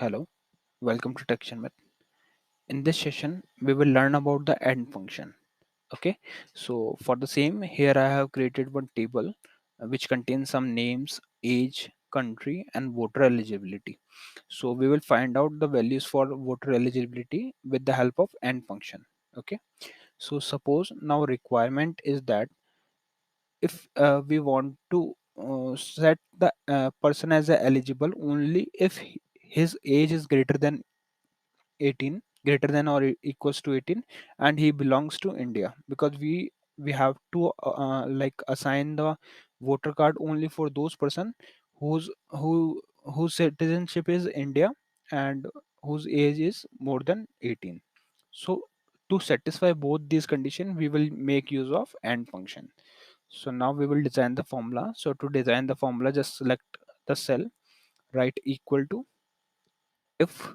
Hello, welcome to Tech Sharmit. In this session, we will learn about the AND function. Okay, so for the same, here I have created one table which contains some names, age, country, and voter eligibility. So we will find out the values for voter eligibility with the help of AND function. Okay, so suppose now requirement is that if we want to set the person as a eligible only if his age is greater than 18, greater than or equals to 18, and he belongs to India, because we have to like assign the voter card only for those person whose whose citizenship is India and whose age is more than 18. So to satisfy both these conditions, we will make use of AND function. So now we will design the formula. So to design the formula, just select the cell, write equal to if.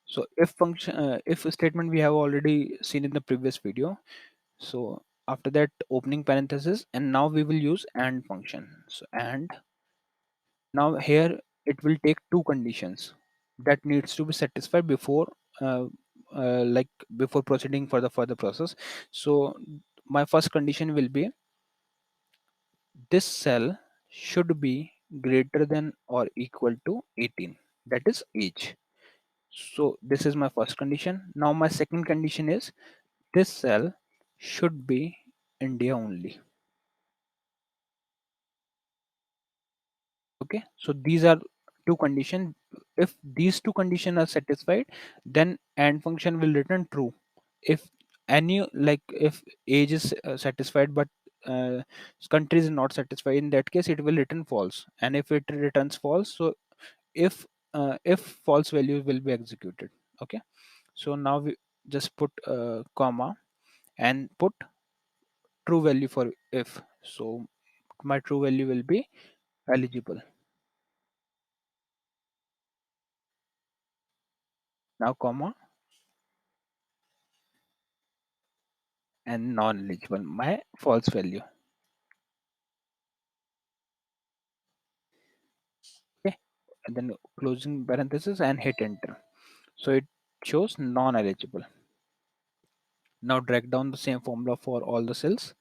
So if function, if statement we have already seen in the previous video. So after that, opening parenthesis, and now we will use AND function. So and now here it will take two conditions that needs to be satisfied before uh, like before proceeding for the further process. So my first condition will be this cell should be greater than or equal to 18, that is age. So this is my first condition. Now my second condition is this cell should be India only. Okay, so these are two conditions. If these two conditions are satisfied, then AND function will return true. If any, like if age is satisfied but uh, country is not satisfied, in that case it will return false. And if it returns false, so if false value will be executed. Okay, so now we just put comma and put true value for if. So my true value will be eligible. Now comma and non-eligible, my false value. Okay, and then closing parenthesis and hit enter. So it shows non-eligible. Now drag down the same formula for all the cells.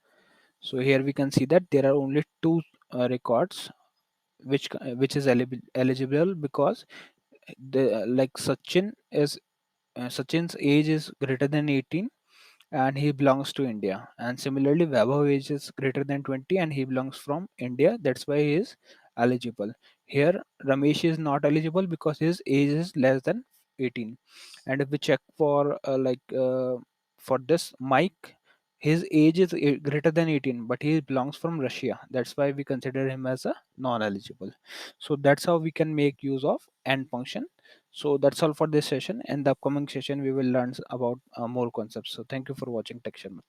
So here we can see that there are only two records which is eligible, because the like Sachin's age is greater than 18 and he belongs to India. And similarly, Vaibhav age is greater than 20 and he belongs from India. That's why he is eligible. Here, Ramesh is not eligible because his age is less than 18. And if we check for for this Mike, his age is greater than 18, but he belongs from Russia. That's why we consider him as a non-eligible. So that's how we can make use of AND function. So that's all for this session. In the upcoming session, we will learn about more concepts. So thank you for watching Tech Sharma.